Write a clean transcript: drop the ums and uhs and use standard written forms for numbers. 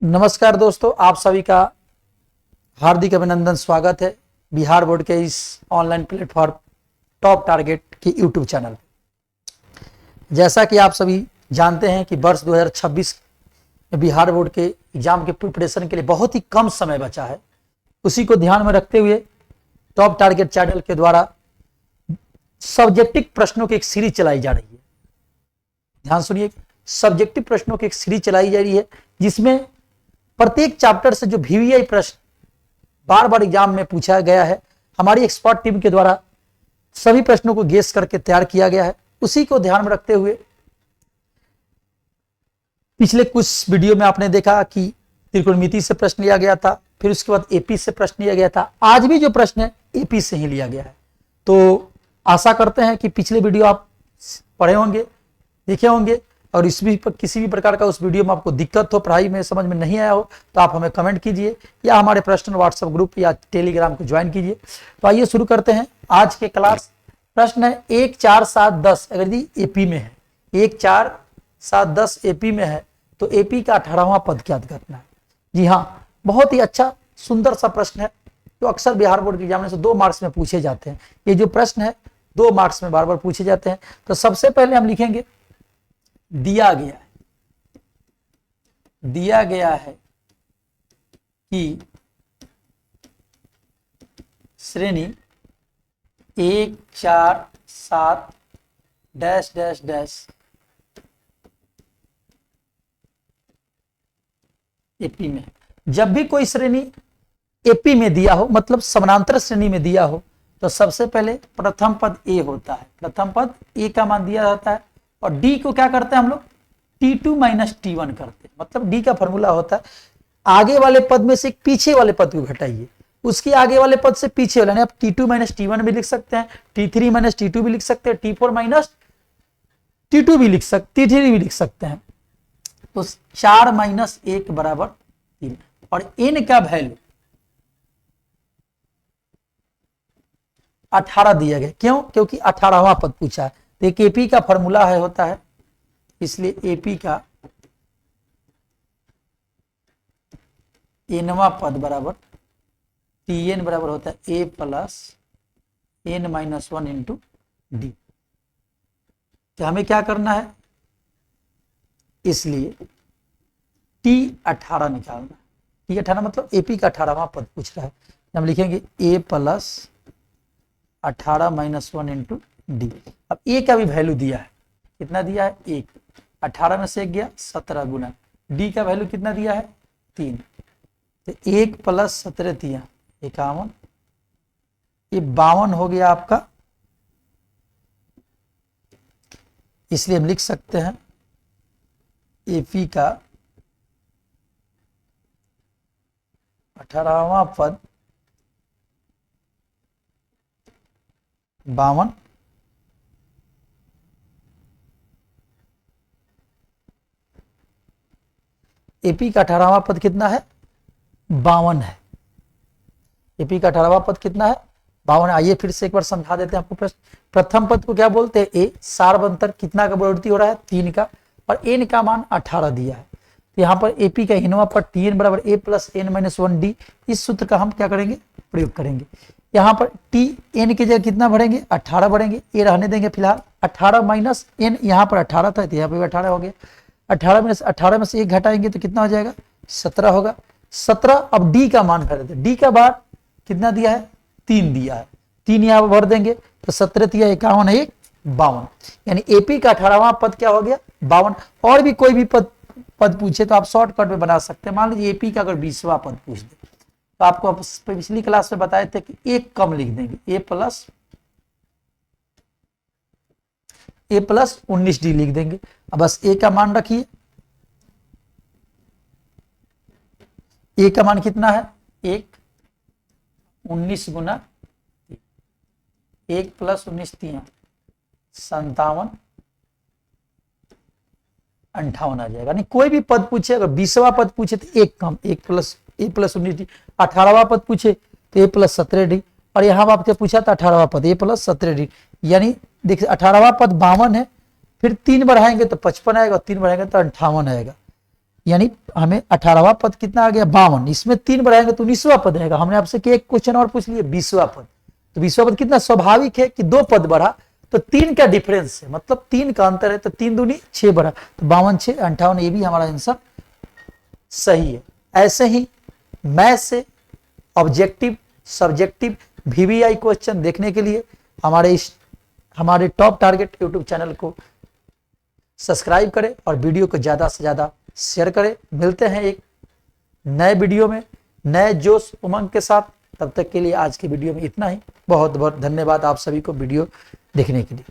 नमस्कार दोस्तों, आप सभी का हार्दिक अभिनंदन। स्वागत है बिहार बोर्ड के इस ऑनलाइन प्लेटफॉर्म टॉप टारगेट के यूट्यूब चैनल पे। जैसा कि आप सभी जानते हैं कि वर्ष 2026 में बिहार बोर्ड के एग्जाम के प्रिपरेशन के लिए बहुत ही कम समय बचा है। उसी को ध्यान में रखते हुए टॉप टारगेट चैनल के द्वारा सब्जेक्टिव प्रश्नों की एक सीरीज चलाई जा रही है। ध्यान सुनिए, सब्जेक्टिव प्रश्नों की एक सीरीज चलाई जा रही है जिसमें प्रत्येक चैप्टर से जो वीवीआई प्रश्न बार बार एग्जाम में पूछा गया है, हमारी एक्सपर्ट टीम के द्वारा सभी प्रश्नों को गेस करके तैयार किया गया है। उसी को ध्यान में रखते हुए पिछले कुछ वीडियो में आपने देखा कि त्रिकोणमिति से प्रश्न लिया गया था, फिर उसके बाद एपी से प्रश्न लिया गया था। आज भी जो प्रश्न है एपी से ही लिया गया है। तो आशा करते हैं कि पिछले वीडियो आप पढ़े होंगे, देखे होंगे, और इस भी किसी भी प्रकार का उस वीडियो में आपको दिक्कत हो, पढ़ाई में समझ में नहीं आया हो, तो आप हमें कमेंट कीजिए या हमारे पर्सनल व्हाट्सएप ग्रुप या टेलीग्राम को ज्वाइन कीजिए। तो आइए शुरू करते हैं आज के क्लास। प्रश्न है 1, 4, 7, 10 अगर यदि एपी में है, 1, 4, 7, 10 एपी में है तो एपी का 18वां पद ज्ञात करना है। जी हाँ, बहुत ही अच्छा सुंदर सा प्रश्न है जो अक्सर बिहार बोर्ड के एग्जाम से 2 मार्क्स में पूछे जाते हैं। ये जो प्रश्न है 2 मार्क्स में बार बार पूछे जाते हैं। तो सबसे पहले हम लिखेंगे दिया गया है कि श्रेणी 1, 4, 7 डैश डैश डैश एपी में। जब भी कोई श्रेणी एपी में दिया हो, मतलब समानांतर श्रेणी में दिया हो, तो सबसे पहले प्रथम पद ए होता है। प्रथम पद ए का मान दिया जाता है और डी को क्या करते हैं हम लोग, T2 माइनस T1 करते हैं। मतलब डी का फॉर्मूला होता है आगे वाले पद में से पीछे वाले पद को घटाइए, उसके आगे वाले पद से पीछे वाले, आप T2 माइनस T1 भी लिख सकते हैं, T3 माइनस T2 भी लिख सकते हैं, T4 माइनस T2 भी लिख सकते, T3 भी लिख सकते हैं। तो 4 माइनस 1 बराबर 3 और n का वैल्यू 18 दिया गया। क्यों? क्योंकि 18वां पद पूछा है। तो एक एपी का फॉर्मूला है होता है, इसलिए एपी का एनवा पद बराबर Tn बराबर होता है a plus n minus 1 into d. तो हमें क्या करना है, इसलिए T18 निकालना। T18 मतलब एपी का 18वां पद पूछ रहा है। हम लिखेंगे ए प्लस 18 माइनस 1 इंटू डी। अब ए का भी वैल्यू दिया है, कितना दिया है 1, 18 में से 1 गया 17 गुना, डी का वैल्यू कितना दिया है 3। तो 1 प्लस 17 दिया 51, ये 52 हो गया आपका। इसलिए हम लिख सकते हैं एपी का 18वां पद 52। एपी का 18वां पद कितना है 52 है। एपी का 18वां पद कितना है 52। आइए फिर से एक बार समझा देते हैं आपको प्रश्न। प्रथम पद को क्या बोलते हैं ए, सार्वंतर कितना का प्रवृत्ति हो रहा है 3 का, और एन का मान 18 दिया है। तो यहाँ पर एपी का एनवा पद Tn बराबर ए प्लस n माइनस 1 डी। इस सूत्र का हम क्या करेंगे, प्रयोग करेंगे। यहाँ पर टी एन की जगह कितना भरेंगे 18 भरेंगे, ए रहने देंगे फिलहाल। 18 माइनस एन, यहाँ पर 18 था तो यहाँ पर 18 हो गया। 18 में से 1 घटाएंगे तो कितना हो जाएगा 17 होगा। 17। अब डी का मान भर देते, डी का बार कितना दिया है 3 दिया है, 3 यहाँ पर भर देंगे तो 17 दिया 51 है 52। यानी एपी का 18वां पद क्या हो गया 52। और भी कोई भी पद पूछे तो आप शॉर्टकट में बना सकते हैं। मान लीजिए एपी का अगर 20वां पद पूछ दे तो आपको पिछली क्लास में बताए थे कि 1 कम लिख देंगे, ए प्लस 19 डी लिख देंगे। अब बस ए का मान रखिए, ए का मान कितना है 1, 19 गुना 1 प्लस 19 3 57, 58 आ जाएगा। नहीं कोई भी पद पूछे, अगर 20वां पद पूछे तो 1 कम, 1 प्लस ए प्लस 19 डी। 18वां पद पूछे तो ए प्लस 17 डी, और यहां आपसे पूछा था 18वां पद ए प्लस 17 डी। यानी देखिए 18वां पद 52 है, फिर 3 बढ़ाएंगे तो 55 आएगा, 3 बढ़ाएंगे तो 58 आएगा। यानी हमें 18वां पद कितना आ गया 52, इसमें 3 बढ़ाएंगे तो 19वां पद रहेगा। हमने आपसे एक क्वेश्चन और पूछ लिया 20वां पद, तो 20वां पद कितना स्वाभाविक है कि 2 पद बढ़ा तो 3 का डिफरेंस है, मतलब 3 का अंतर है, तो 3 दूनी 6 बढ़ा, तो 52 6 58, ये भी हमारा आंसर सही है। ऐसे ही मैथ से ऑब्जेक्टिव सब्जेक्टिव VBI क्वेश्चन देखने के लिए हमारे टॉप टारगेट यूट्यूब चैनल को सब्सक्राइब करें और वीडियो को ज़्यादा से ज़्यादा शेयर करें। मिलते हैं एक नए वीडियो में नए जोश उमंग के साथ। तब तक के लिए आज की वीडियो में इतना ही। बहुत बहुत धन्यवाद आप सभी को वीडियो देखने के लिए।